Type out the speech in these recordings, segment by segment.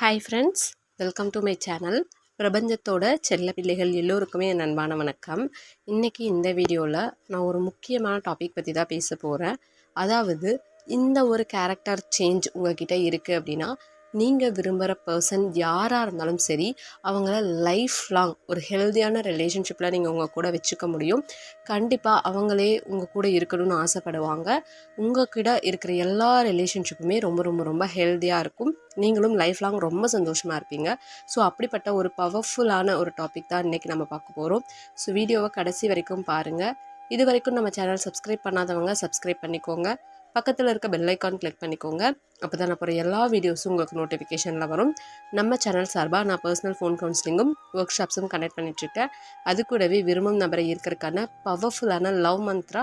Hi friends, welcome to my channel. பிரபஞ்சத்தோட செல்ல பிள்ளைகள் எல்லோருக்குமே என் அன்பான வணக்கம். இன்றைக்கி இந்த வீடியோவில் நான் ஒரு முக்கியமான டாபிக் பற்றி தான் பேச போகிறேன். அதாவது இந்த ஒரு கேரக்டர் சேஞ்ச் உங்ககிட்ட இருக்குது அப்படின்னா நீங்கள் விரும்புகிற பர்சன் யாராக இருந்தாலும் சரி, அவங்கள லைஃப் லாங் ஒரு ஹெல்த்தியான ரிலேஷன்ஷிப்பில் நீங்கள் உங்கள் கூட வச்சுக்க முடியும். கண்டிப்பாக அவங்களே உங்கள் கூட இருக்கணும்னு ஆசைப்படுவாங்க. உங்கள் கிட்ட இருக்கிற எல்லா ரிலேஷன்ஷிப்புமே ரொம்ப ரொம்ப ரொம்ப ஹெல்த்தியாக இருக்கும். நீங்களும் லைஃப் லாங் ரொம்ப சந்தோஷமாக இருப்பீங்க. ஸோ அப்படிப்பட்ட ஒரு பவர்ஃபுல்லான ஒரு டாபிக் தான் இன்றைக்கி நம்ம பார்க்க போகிறோம். ஸோ வீடியோவை கடைசி வரைக்கும் பாருங்கள். இது வரைக்கும் நம்ம சேனல் சப்ஸ்கிரைப் பண்ணாதவங்க சப்ஸ்கிரைப் பண்ணிக்கோங்க. பக்கத்தில் இருக்க பெல் ஐக்கான் கிளிக் பண்ணிக்கோங்க. அப்போ தான் அப்புறம் எல்லா வீடியோஸும் உங்களுக்கு நோட்டிஃபிகேஷனில் வரும். நம்ம சேனல் சார்பாக நான் பர்சனல் ஃபோன் கவுன்சிலிங்கும் ஒர்க் ஷாப்ஸும் கனெக்ட் பண்ணிட்டுருக்கேன். அது கூடவே விரும்பும் நபரை இருக்கிறதுக்கான பவர்ஃபுல்லான லவ் மந்த்ரா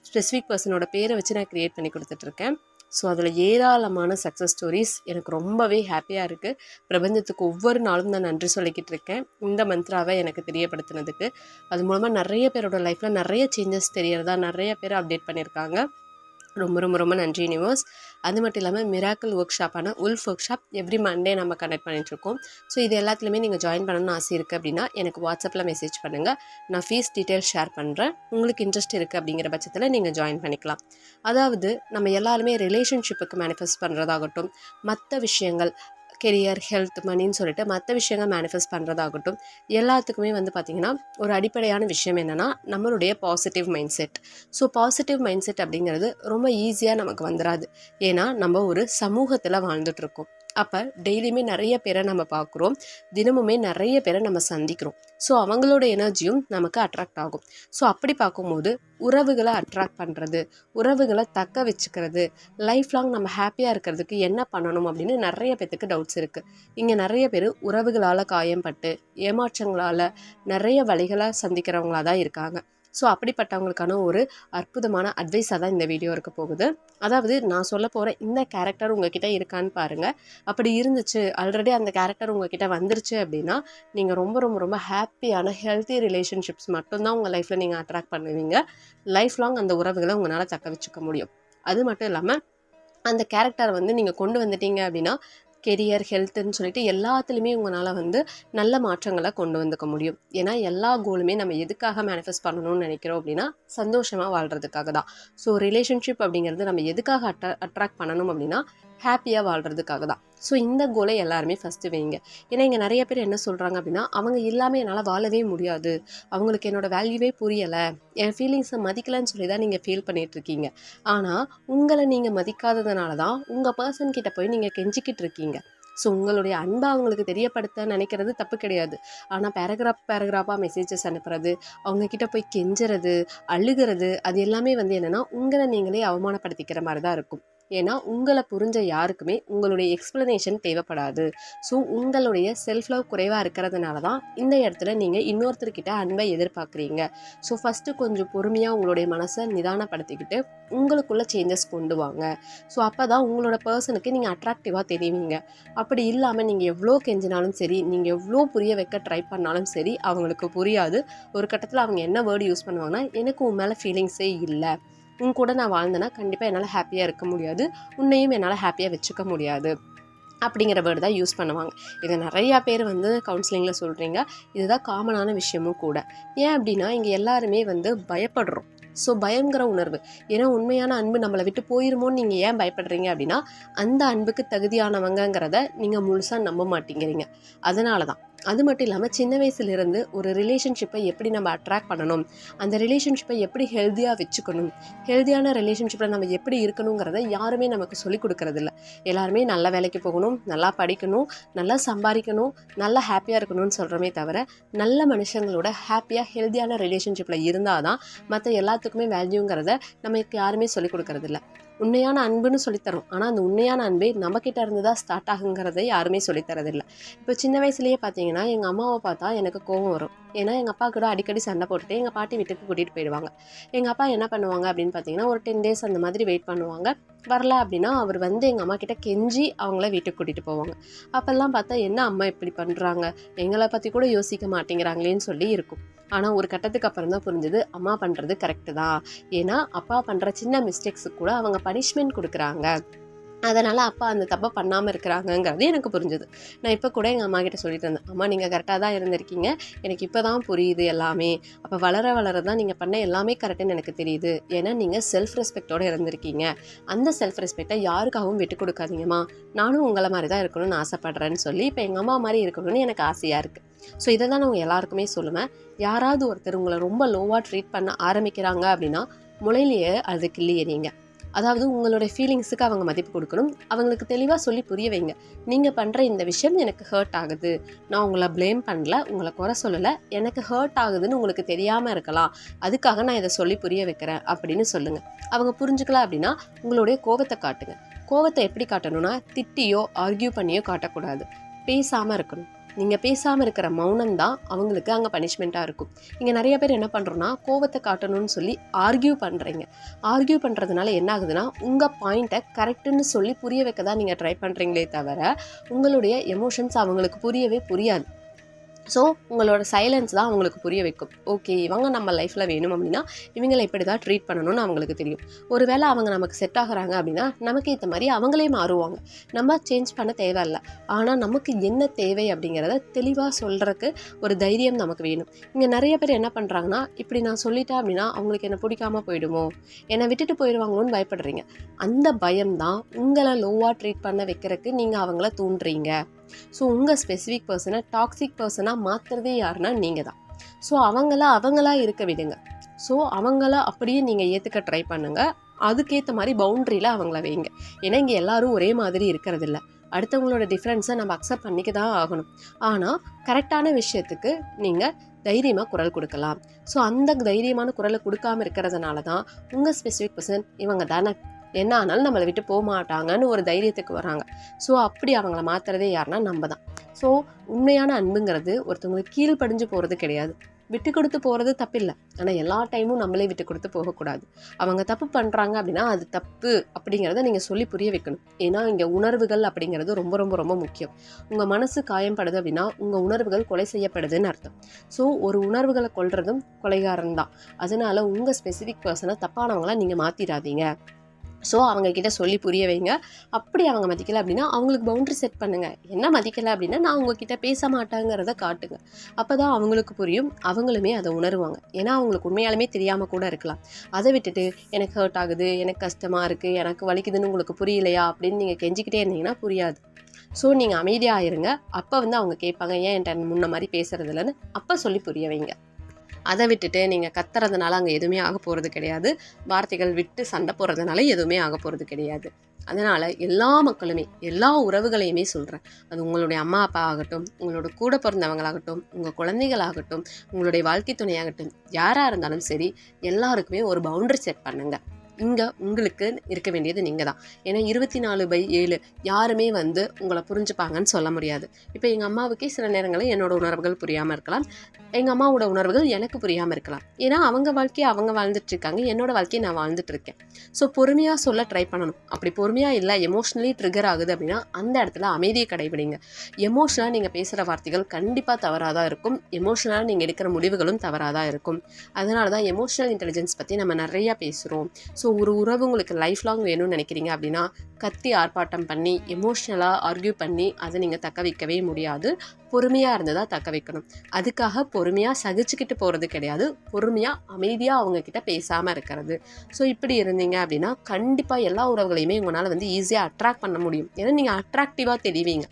ஸ்பெசிஃபிக் பர்சனோட பேரை வச்சு நான் க்ரியேட் பண்ணி கொடுத்துட்ருக்கேன். ஸோ அதில் ஏராளமான சக்ஸஸ் ஸ்டோரிஸ் எனக்கு ரொம்பவே ஹாப்பியாக இருக்குது. பிரபஞ்சத்துக்கு ஒவ்வொரு நாளும் நான் நன்றி சொல்லிக்கிட்டு இருக்கேன் இந்த மந்த்ராவை எனக்கு தெரியப்படுத்தினதுக்கு. அது மூலமாக நிறைய பேரோட லைஃப்பில் நிறைய சேஞ்சஸ் தெரியறதா நிறைய பேர் அப்டேட் பண்ணியிருக்காங்க. ரொம்ப ரொம்ப ரொம்ப நன்றி யூனிவர்ஸ். அது மட்டும் இல்லாமல் மிராக்கிள் ஒர்க் ஷாப்பான wolf workshop every Monday நம்ம கனெக்ட் பண்ணிகிட்ருக்கோம். ஸோ இது எல்லாத்துலேயுமே நீங்கள் ஜாயின் பண்ணணும்னு ஆசை இருக்குது அப்படின்னா எனக்கு வாட்ஸ்அப்பில் மெசேஜ் பண்ணுங்கள். நான் ஃபீஸ் டீட்டெயில்ஸ் ஷேர் பண்ணுறேன். உங்களுக்கு இன்ட்ரெஸ்ட் இருக்குது அப்படிங்கிற பட்சத்தில் நீங்கள் ஜாயின் பண்ணிக்கலாம். அதாவது நம்ம எல்லாருமே ரிலேஷன்ஷிப்புக்கு மேனிஃபெஸ்ட் பண்ணுறதாகட்டும், மற்ற விஷயங்கள் கெரியர், ஹெல்த், மணின்னு சொல்லிட்டு மற்ற விஷயங்கள் மேனிஃபெஸ்ட் பண்ணுறதாகட்டும், எல்லாத்துக்குமே பார்த்திங்கன்னா ஒரு அடிப்படையான விஷயம் என்னென்னா நம்மளுடைய positive mind set. So positive mind set அப்படிங்கிறது ரொம்ப ஈஸியாக நமக்கு வந்துடாது. ஏன்னா நம்ம ஒரு சமூகத்தில் வாழ்ந்துட்டுருக்கோம். அப்போ டெய்லியுமே நிறைய பேரை நம்ம பார்க்குறோம், தினமுமே நிறைய பேரை நம்ம சந்திக்கிறோம். ஸோ அவங்களோட எனர்ஜியும் நமக்கு அட்ராக்ட் ஆகும். ஸோ அப்படி பார்க்கும்போது உறவுகளை அட்ராக்ட் பண்ணுறது, உறவுகளை தக்க வச்சுக்கிறது, லைஃப் லாங் நம்ம ஹாப்பியாக இருக்கிறதுக்கு என்ன பண்ணணும் அப்படின்னு நிறைய பேத்துக்கு டவுட்ஸ் இருக்குது. இங்கே நிறைய பேர் உறவுகளால் காயம்பட்டு ஏமாற்றங்களால் நிறைய வழிகளை சந்திக்கிறவங்களாக தான் இருக்காங்க. ஸோ அப்படிப்பட்டவங்களுக்கான ஒரு அற்புதமான அட்வைஸாக தான் இந்த வீடியோ இருக்க போகுது. அதாவது நான் சொல்ல போகிற இந்த கேரக்டர் உங்ககிட்ட இருக்கான்னு பாருங்கள். அப்படி இருந்துச்சு, ஆல்ரெடி அந்த கேரக்டர் உங்ககிட்ட வந்துருச்சு அப்படின்னா நீங்கள் ரொம்ப ரொம்ப ரொம்ப ஹாப்பியான ஹெல்த்தி ரிலேஷன்ஷிப்ஸ் மட்டும்தான் உங்கள் லைஃப்பில் நீங்கள் அட்ராக்ட் பண்ணுவீங்க. லைஃப் லாங் அந்த உறவுகளை உங்களால் தக்க வச்சுக்க முடியும். அது மட்டும் இல்லாமல் அந்த கேரக்டரை நீங்கள் கொண்டு வந்துட்டீங்க அப்படின்னா கெரியர், ஹெல்த்துன்னு சொல்லிட்டு எல்லாத்துலேயுமே உங்களால் நல்ல மாற்றங்களை கொண்டு வந்துக்க முடியும். ஏன்னா எல்லா கோலுமே நம்ம எதுக்காக மேனிஃபெஸ்ட் பண்ணணும்னு நினைக்கிறோம் அப்படின்னா சந்தோஷமாக வாழ்கிறதுக்காக தான். ஸோ ரிலேஷன்ஷிப் அப்படிங்கிறது நம்ம எதுக்காக அட்ராக்ட் பண்ணணும் அப்படின்னா ஹாப்பியாக வாழ்கிறதுக்காக தான். ஸோ இந்த கோலை எல்லாருமே ஃபஸ்ட்டு வைங்க. ஏன்னா இங்கே நிறைய பேர் என்ன சொல்கிறாங்க அப்படின்னா அவங்க இல்லாமல் என்னால் வாழவே முடியாது, அவங்களுக்கு என்னோடய வேல்யூவே புரியலை, என் ஃபீலிங்ஸை மதிக்கலைன்னு சொல்லி தான் நீங்கள் ஃபீல் பண்ணிகிட்ருக்கீங்க. ஆனால் உங்களை நீங்கள் மதிக்காததுனால தான் உங்கள் பர்சன் கிட்ட போய் நீங்கள் கெஞ்சிக்கிட்டு இருக்கீங்க. ஸோ உங்களுடைய அன்பை அவங்களுக்கு தெரியப்படுத்த நினைக்கிறது தப்பு கிடையாது. ஆனால் பேராகிராஃபாக மெசேஜஸ் அனுப்புறது, அவங்கக்கிட்ட போய் கெஞ்சுறது, அழுகிறது, அது எல்லாமே என்னென்னா உங்களை நீங்களே அவமானப்படுத்திக்கிற மாதிரி தான் இருக்கும். ஏன்னா உங்களை புரிஞ்ச யாருக்குமே உங்களுடைய எக்ஸ்ப்ளனேஷன் தேவைப்படாது. ஸோ உங்களுடைய செல்ஃப் லவ் குறைவாக இருக்கிறதுனால தான் இந்த இடத்துல நீங்கள் இன்னொருத்தர்கிட்ட அன்பை எதிர்பார்க்குறீங்க. ஸோ ஃபஸ்ட்டு கொஞ்சம் பொறுமையாக உங்களுடைய மனசை நிதானப்படுத்திக்கிட்டு உங்களுக்குள்ள சேஞ்சஸ் கொண்டு வாங்க. ஸோ அப்போ தான் உங்களோட பர்சனுக்கு நீங்கள் அட்ராக்டிவாக தெரிவிங்க. அப்படி இல்லாமல் நீங்கள் எவ்வளோ கெஞ்சினாலும் சரி, நீங்கள் எவ்வளோ புரிய வைக்க ட்ரை பண்ணாலும் சரி, அவங்களுக்கு புரியாது. ஒரு கட்டத்தில் அவங்க என்ன வேர்டு யூஸ் பண்ணுவாங்கன்னா, எனக்கு உன் மேலே ஃபீலிங்ஸே இல்லை, உன் கூட நான் வாழ்ந்தேன்னா கண்டிப்பாக என்னால் ஹாப்பியாக இருக்க முடியாது, உன்னையும் என்னால் ஹாப்பியாக வச்சுக்க முடியாது அப்படிங்கிற வேர்டு தான் யூஸ் பண்ணுவாங்க. இதை நிறையா பேர் கவுன்சிலிங்கில் சொல்கிறீங்க. இதுதான் காமனான விஷயமும் கூட. ஏன் அப்படின்னா இங்கே எல்லாருமே பயப்படுறோம். ஸோ பயங்கிற உணர்வு, ஏன்னா உண்மையான அன்பு நம்மளை விட்டு போயிருமோன்னு நீங்கள் ஏன் பயப்படுறீங்க அப்படின்னா அந்த அன்புக்கு தகுதியானவங்கிறத நீங்கள் முழுசாக நம்ப மாட்டேங்கிறீங்க. அதனால தான். அது மட்டும் இல்லாமல் சின்ன வயசுலேருந்து ஒரு ரிலேஷன்ஷிப்பை எப்படி நம்ம அட்ராக்ட் பண்ணணும், அந்த ரிலேஷன்ஷிப்பை எப்படி ஹெல்த்தியாக வச்சுக்கணும், ஹெல்த்தியான ரிலேஷன்ஷிப்பில் நம்ம எப்படி இருக்கணுங்கிறத யாருமே நமக்கு சொல்லிக் கொடுக்கறதில்ல. எல்லாருமே நல்ல வேலைக்கு போகணும், நல்லா படிக்கணும், நல்லா சம்பாதிக்கணும், நல்லா ஹாப்பியாக இருக்கணும்னு சொல்கிறோமே தவிர நல்ல மனுஷங்களோட ஹாப்பியாக ஹெல்த்தியான ரிலேஷன்ஷிப்பில் இருந்தால் தான் மற்ற எல்லாத்துக்குமே வேல்யூங்கிறத நமக்கு யாருமே சொல்லிக் கொடுக்கறதில்ல. உண்மையான அன்புன்னு சொல்லித்தரோம், ஆனால் அந்த உண்மையான அன்பே நம்மக்கிட்ட இருந்து தான் ஸ்டார்ட் ஆகுங்கிறதை யாருமே சொல்லித்தரதில்லை. இப்போ சின்ன வயசுலேயே பார்த்தீங்கன்னா எங்கள் அம்மாவை பார்த்தா எனக்கு கோவம் வரும். ஏன்னா எங்கள் அப்பா கூட அடிக்கடி சண்டை போட்டுட்டு எங்கள் பாட்டி வீட்டுக்கு கூட்டிகிட்டு போயிடுவாங்க. எங்கள் அப்பா என்ன பண்ணுவாங்க அப்படின்னு பார்த்தீங்கன்னா ஒரு 10 days அந்த மாதிரி வெயிட் பண்ணுவாங்க. வரல அப்படின்னா அவர் எங்கள் அம்மா கிட்ட கெஞ்சி அவங்கள வீட்டுக்கு கூட்டிகிட்டு போவாங்க. அப்போல்லாம் பார்த்தா என்ன அம்மா இப்படி பண்ணுறாங்க, எங்களை பற்றி கூட யோசிக்க மாட்டேங்கிறாங்களேன்னு சொல்லி இருக்கும். ஆனால் ஒரு கட்டத்துக்கு அப்புறம் தான் புரிஞ்சது அம்மா பண்ணுறது கரெக்டு தான். ஏன்னா அப்பா பண்ணுற சின்ன மிஸ்டேக்ஸுக்கு கூட அவங்க பனிஷ்மெண்ட் கொடுக்குறாங்க. அதனால் அப்பா அந்த தப்பை பண்ணாமல் இருக்கிறாங்கங்கிறது எனக்கு புரிஞ்சுது. நான் இப்போ கூட எங்கள் அம்மாக்கிட்ட சொல்லிட்டு இருந்தேன், அம்மா நீங்கள் கரெக்டாக தான் இருந்திருக்கீங்க, எனக்கு இப்போ தான் புரியுது எல்லாமே. அப்போ வளர வளர தான் நீங்கள் பண்ண எல்லாமே கரெக்டுன்னு எனக்கு தெரியுது. ஏன்னா நீங்கள் செல்ஃப் ரெஸ்பெக்டோடு இருந்திருக்கீங்க. அந்த செல்ஃப் ரெஸ்பெக்டை யாருக்காகவும் விட்டு கொடுக்காதீங்கம்மா. நானும் உங்களை மாதிரி தான் இருக்கணும்னு ஆசைப்பட்றேன்னு சொல்லி இப்போ எங்கள் அம்மா மாதிரி இருக்கணும்னு எனக்கு ஆசையாக இருக்குது. ஸோ இதை தான் நான் எல்லாருக்குமே சொல்லுவேன். யாராவது ஒருத்தர் உங்களை ரொம்ப லோவாக ட்ரீட் பண்ண ஆரம்பிக்கிறாங்க அப்படின்னா முளையிலேயே அது கிள்ளி எறியுங்க. அதாவது உங்களோட ஃபீலிங்ஸுக்கு அவங்க மதிப்பு கொடுக்கணும். அவங்களுக்கு தெளிவாக சொல்லி புரிய வைங்க. நீங்கள் பண்ணுற இந்த விஷயம் எனக்கு ஹர்ட் ஆகுது, நான் உங்களை ப்ளேம் பண்ணல, உங்களை குறை சொல்லலை, எனக்கு ஹர்ட் ஆகுதுன்னு உங்களுக்கு தெரியாமல் இருக்கலாம், அதுக்காக நான் இதை சொல்லி புரிய வைக்கிறேன் அப்படின்னு சொல்லுங்கள். அவங்க புரிஞ்சுக்கல அப்படின்னா உங்களுடைய கோவத்தை காட்டுங்க. கோவத்தை எப்படி காட்டணும்னா திட்டியோ ஆர்கியூ பண்ணியோ காட்டக்கூடாது, பேசாமல் இருக்கணும். நீங்கள் பேசாமல் இருக்கிற மௌனம் தான் அவங்களுக்கு அங்கே பனிஷ்மெண்ட்டாக இருக்கும். இங்கே நிறைய பேர் என்ன பண்ணுறோன்னா கோவத்தை காட்டணும்னு சொல்லி ஆர்கியூ பண்ணுறீங்க. ஆர்கியூ பண்ணுறதுனால என்ன ஆகுதுன்னா உங்கள் பாயிண்ட்டை கரெக்டுன்னு சொல்லி புரிய வைக்க தான் நீங்கள் ட்ரை பண்ணுறீங்களே தவிர உங்களுடைய எமோஷன்ஸ் அவங்களுக்கு புரியவே புரியாது. ஸோ உங்களோட சைலன்ஸ் தான் அவங்களுக்கு புரிய வைக்கும். ஓகே, இவங்க நம்ம லைஃப்பில் வேணும் அப்படின்னா இவங்களை இப்படி தான் ட்ரீட் பண்ணணும்னு அவங்களுக்கு தெரியும். ஒருவேளை அவங்க நமக்கு செட் ஆகுறாங்க அப்படின்னா நமக்கு ஏற்ற மாதிரி அவங்களே மாறுவாங்க. நம்ம சேஞ்ச் பண்ண தேவையில்லை. ஆனால் நமக்கு என்ன தேவை அப்படிங்கிறத தெளிவாக சொல்கிறதுக்கு ஒரு தைரியம் நமக்கு வேணும். இங்கே நிறைய பேர் என்ன பண்ணுறாங்கன்னா, இப்படி நான் சொல்லிட்டேன் அப்படின்னா அவங்களுக்கு என்னை பிடிக்காமல் போயிடுமோ, என்னை விட்டுட்டு போயிடுவாங்களோன்னு பயப்படுறீங்க. அந்த பயம்தான் உங்களை லோவாக ட்ரீட் பண்ண வைக்கிறதுக்கு நீங்கள் அவங்கள தூண்டுறீங்க. ஸோ உங்கள் ஸ்பெசிஃபிக் பர்சனை டாக்ஸிக் பர்சனாக மாற்றுறதே யாருன்னா நீங்கள் தான். ஸோ அவங்களா இருக்க விடுங்க. ஸோ அவங்கள அப்படியே நீங்கள் ஏற்றுக்க ட்ரை பண்ணுங்கள். அதுக்கேற்ற மாதிரி பவுண்ட்ரியில் அவங்கள வைங்க. ஏன்னா இங்கே எல்லோரும் ஒரே மாதிரி இருக்கிறதில்ல. அடுத்தவங்களோட டிஃப்ரென்ஸை நம்ம அக்செப்ட் பண்ணிக்க தான் ஆகணும். ஆனால் கரெக்டான விஷயத்துக்கு நீங்கள் தைரியமாக குரல் கொடுக்கலாம். ஸோ அந்த தைரியமான குரலை கொடுக்காமல் இருக்கிறதுனால தான் உங்கள் ஸ்பெசிஃபிக் பர்சன் இவங்க தானே, என்ன ஆனாலும் நம்மளை விட்டு போக மாட்டாங்கன்னு ஒரு தைரியத்துக்கு வராங்க. ஸோ அப்படி அவங்கள மாற்றுறதே யாருன்னா நம்ம தான். ஸோ உண்மையான அன்புங்கிறது ஒருத்தவங்களுக்கு கீழ்ப்படிஞ்சு போகிறது கிடையாது. விட்டு கொடுத்து போகிறது தப்பில்லை, ஆனால் எல்லா டைமும் நம்மளே விட்டு கொடுத்து போகக்கூடாது. அவங்க தப்பு பண்ணுறாங்க அப்படின்னா அது தப்பு அப்படிங்கிறத நீங்கள் சொல்லி புரிய வைக்கணும். ஏன்னா இங்கே உணர்வுகள் அப்படிங்கிறது ரொம்ப ரொம்ப ரொம்ப முக்கியம். உங்கள் மனசு காயப்படுது அப்படின்னா உங்கள் உணர்வுகள் கொலை செய்யப்படுதுன்னு அர்த்தம். ஸோ ஒரு உணர்வுகளை கொல்றதும் கொலைகாரன் தான். அதனால் உங்கள் ஸ்பெசிஃபிக் பர்சனை தப்பானவங்கள நீங்கள் மாற்றிடாதீங்க. ஸோ அவங்கக்கிட்ட சொல்லி புரிய வைங்க. அப்படி அவங்க மதிக்கலை அப்படின்னா அவங்களுக்கு பவுண்ட்ரி செட் பண்ணுங்கள். என்ன மதிக்கலை அப்படின்னா நான் உங்ககிட்ட பேச மாட்டேங்கிறத காட்டுங்க. அப்போ தான் அவங்களுக்கு புரியும், அவங்களுமே அதை உணருவாங்க. ஏன்னா அவங்களுக்கு உண்மையாலுமே தெரியாமல் கூட இருக்கலாம். அதை விட்டுட்டு எனக்கு ஹர்ட் ஆகுது, எனக்கு கஷ்டமாக இருக்குது, எனக்கு வலிக்குதுன்னு உங்களுக்கு புரியலையா அப்படின்னு நீங்கள் கெஞ்சிக்கிட்டே இருந்தீங்கன்னா புரியாது. ஸோ நீங்கள் அமைதியாக இருங்க. அப்போ அவங்க கேட்பாங்க, ஏன் என்கிட்ட முன்ன மாதிரி பேசுறது இல்லைன்னு. அப்போ சொல்லி புரிய வைங்க. அதை விட்டுட்டு நீங்கள் கத்துறதுனால அங்கே எதுவுமே ஆக போகிறது கிடையாது. வார்த்தைகள் விட்டு சண்டை போடுறதுனால எதுவுமே ஆக போகிறது கிடையாது. அதனால் எல்லா மக்களுமே எல்லா உறவுகளையுமே சொல்கிறேன். அது உங்களுடைய அம்மா அப்பா ஆகட்டும், உங்களோட கூட பிறந்தவங்களாகட்டும், உங்கள் குழந்தைகளாகட்டும், உங்களுடைய வாழ்க்கை துணையாகட்டும், யாராக இருந்தாலும் சரி எல்லாருக்குமே ஒரு பவுண்டரி செட் பண்ணுங்கள். இங்கே உங்களுக்கு இருக்க வேண்டியது நீங்கள் தான். ஏன்னா 24/7 யாருமே உங்களை புரிஞ்சுப்பாங்கன்னு சொல்ல முடியாது. இப்போ எங்கள் அம்மாவுக்கே சில நேரங்களில் என்னோடய உணர்வுகள் புரியாமல் இருக்கலாம், எங்கள் அம்மாவோட உணர்வுகள் எனக்கு புரியாமல் இருக்கலாம். ஏன்னா அவங்க வாழ்க்கையை அவங்க வாழ்ந்துட்டுருக்காங்க, என்னோடய வாழ்க்கையை நான் வாழ்ந்துட்டுருக்கேன். ஸோ பொறுமையாக சொல்ல ட்ரை பண்ணணும். அப்படி பொறுமையாக இல்லை, எமோஷ்னலி ட்ரிகர் ஆகுது அப்படின்னா அந்த இடத்துல அமைதியை கடைபிடிங்க. எமோஷ்னலாக நீங்கள் பேசுகிற வார்த்தைகள் கண்டிப்பாக தவறாக தான் இருக்கும். எமோஷ்னலாக நீங்கள் எடுக்கிற முடிவுகளும் தவறாக தான் இருக்கும். அதனால தான் எமோஷ்னல் இன்டெலிஜென்ஸ் பற்றி நம்ம நிறையா பேசுகிறோம். ஸோ ஒரு உறவு உங்களுக்கு லைஃப் லாங் வேணும்னு நினைக்கிறீங்க அப்படின்னா கத்தி ஆர்ப்பாட்டம் பண்ணி எமோஷ்னலாக ஆர்கியூ பண்ணி அதை நீங்கள் தக்க வைக்கவே முடியாது. பொறுமையாக இருந்ததாக தக்க வைக்கணும். அதுக்காக பொறுமையாக சகிச்சுக்கிட்டு போகிறது கிடையாது, பொறுமையாக அமைதியாக அவங்கக்கிட்ட பேசாமல் இருக்கிறது. ஸோ இப்படி இருந்தீங்க அப்படின்னா கண்டிப்பாக எல்லா உறவுகளையுமே உங்களால் ஈஸியாக அட்ராக்ட் பண்ண முடியும். ஏன்னா நீங்கள் அட்ராக்டிவாக தெரிவிங்க.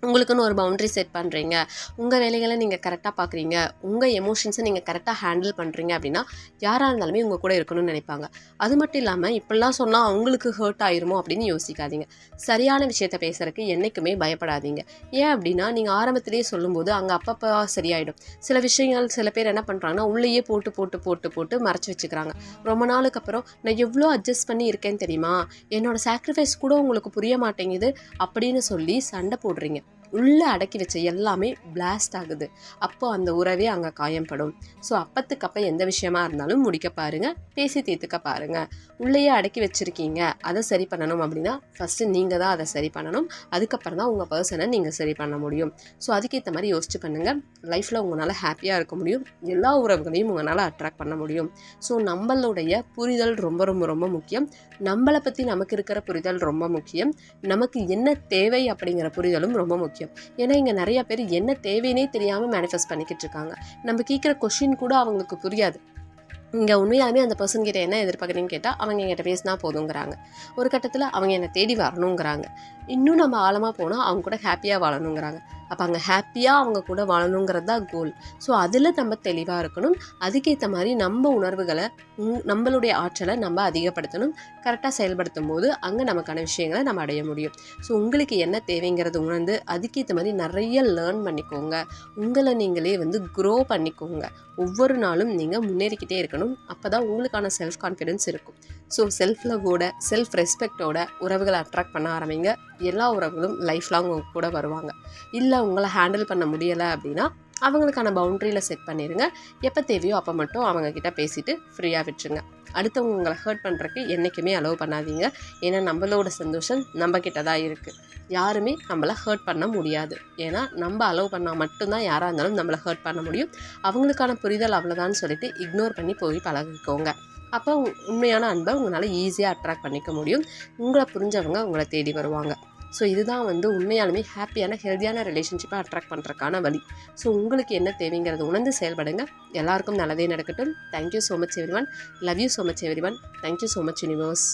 உங்களுக்குன்னு ஒரு பவுண்ட்ரி செட் பண்ணுறீங்க, உங்கள் வேலைகளை நீங்கள் கரெக்டாக பார்க்குறீங்க, உங்கள் எமோஷன்ஸை நீங்கள் கரெக்டாக ஹேண்டில் பண்ணுறீங்க அப்படின்னா யாராக இருந்தாலுமே உங்கள் கூட இருக்கணும்னு நினைப்பாங்க. அது மட்டும் இல்லாமல் இப்படிலாம் சொன்னால் அவங்களுக்கு ஹர்ட் ஆயிருமோ அப்படின்னு யோசிக்காதீங்க. சரியான விஷயத்தை பேசுகிறதுக்கு என்றைக்குமே பயப்படாதீங்க. ஏன் அப்படின்னா நீங்கள் ஆரம்பத்திலேயே சொல்லும்போது அங்கே அப்பப்போ சரியாயிடும். சில விஷயங்கள் சில பேர் என்ன பண்ணுறாங்கன்னா உள்ளேயே போட்டு போட்டு போட்டு போட்டு மறைச்சி வச்சுக்கிறாங்க. ரொம்ப நாளுக்கு அப்புறம் நான் எவ்வளோ அட்ஜஸ்ட் பண்ணி இருக்கேன்னு தெரியுமா, என்னோடய சாக்ரிஃபைஸ் கூட உங்களுக்கு புரிய மாட்டேங்குது அப்படின்னு சொல்லி சண்டை போடுறீங்க. உள்ளே அடக்கி வச்ச எல்லாமே பிளாஸ்ட் ஆகுது. அப்போது அந்த உறவே அங்கே காயம்படும். ஸோ அப்பத்துக்கப்போ எந்த விஷயமா இருந்தாலும் முடிக்க பாருங்கள், பேசி தீர்த்துக்க பாருங்கள். உள்ளேயே அடக்கி வச்சுருக்கீங்க, அதை சரி பண்ணணும் அப்படின்னா ஃபஸ்ட்டு நீங்கள் தான் அதை சரி பண்ணணும். அதுக்கப்புறம் தான் உங்கள் பர்சனை நீங்கள் சரி பண்ண முடியும். ஸோ அதுக்கேற்ற மாதிரி யோசிச்சு பண்ணுங்கள். லைஃப்பில் உங்களால் ஹாப்பியாக இருக்க முடியும், எல்லா உறவுகளையும் உங்களால் அட்ராக்ட் பண்ண முடியும். ஸோ நம்மளுடைய புரிதல் ரொம்ப ரொம்ப ரொம்ப முக்கியம். நம்மளை பற்றி நமக்கு இருக்கிற புரிதல் ரொம்ப முக்கியம். நமக்கு என்ன தேவை அப்படிங்கிற புரிதலும் ரொம்ப முக்கியம். ஏன்னா இங்கே நிறைய பேர் என்ன தேவைன்னே தெரியாமல் மேனிஃபெஸ்ட் பண்ணிக்கிட்டு இருக்காங்க. நம்ம கேட்குற கொஷின் கூட அவங்களுக்கு புரியாது. இங்கே உண்மையாலுமே அந்த பர்சன் கிட்ட என்ன எதிர்பார்க்குறீங்கன்னு கேட்டால் அவங்க என்கிட்ட பேசினா போதுங்கிறாங்க. ஒரு கட்டத்தில் அவங்க என்னை தேடி வரணுங்கிறாங்க. இன்னும் நம்ம ஆழமாக போனால் அவங்க கூட ஹாப்பியாக வாழணுங்கிறாங்க. அப்போ அங்கே ஹாப்பியாக அவங்க கூட வாழணுங்கிறது தான் கோல். ஸோ அதில் நம்ம தெளிவாக இருக்கணும். அதுக்கேற்ற மாதிரி நம்ம உணர்வுகளை நம்மளுடைய ஆற்றலை நம்ம அதிகப்படுத்தணும். கரெக்டாக செயல்படுத்தும் போது அங்கே நமக்கான விஷயங்களை நம்ம அடைய முடியும். ஸோ உங்களுக்கு என்ன தேவைங்கிறது உணர்ந்து அதுக்கேற்ற மாதிரி நிறைய லேர்ன் பண்ணிக்கோங்க. உங்களை நீங்களே க்ரோ பண்ணிக்கோங்க. ஒவ்வொரு நாளும் நீங்கள் முன்னேறிக்கிட்டே இருக்கணும். அப்போ தான் உங்களுக்கான செல்ஃப் கான்ஃபிடென்ஸ் இருக்கும். ஸோ செல்ஃப் லவ்வோட செல்ஃப் ரெஸ்பெக்டோட உறவுகளை அட்ராக்ட் பண்ண ஆரம்பிங்க. எல்லா உறவுகளும் லைஃப் லாங் உங்க கூட வருவாங்க. இல்லை உங்களை ஹேண்டில் பண்ண முடியலை அப்படின்னா அவங்களுக்கான பவுண்ட்ரியில் செட் பண்ணிடுங்க. எப்போ தேவையோ அப்போ மட்டும் அவங்கக்கிட்ட பேசிவிட்டு ஃப்ரீயாக விட்டுருங்க. அடுத்தவங்க உங்களை ஹர்ட் பண்ணுறதுக்கு என்றைக்குமே அலோவ் பண்ணாதீங்க. ஏன்னா நம்மளோட சந்தோஷம் நம்மக்கிட்ட தான் இருக்குது. யாருமே நம்மளை ஹர்ட் பண்ண முடியாது. ஏன்னா நம்ம அலோவ் பண்ணால் மட்டும்தான் யாராக இருந்தாலும் நம்மளை ஹர்ட் பண்ண முடியும். அவங்களுக்கான புரிதல் அவ்வளோதான்னு சொல்லிட்டு இக்னோர் பண்ணி போய் பழகிக்கோங்க. அப்போ உண்மையான அன்பை உங்களால் ஈஸியாக அட்ராக்ட் பண்ணிக்க முடியும். உங்களை புரிஞ்சவங்க உங்களை தேடி வருவாங்க. ஸோ இதுதான் உண்மையாலுமே ஹாப்பியான ஹெல்த்தியான ரிலேஷன்ஷிப்பை அட்ராக்ட் பண்ணுறதுக்கான வழி. ஸோ உங்களுக்கு என்ன தேவைங்கிறது உணர்ந்து செயல்படுங்க. எல்லாருக்கும் நல்லதே நடக்கட்டும். Thank you so much everyone. Love you so much everyone. Thank you so much universe.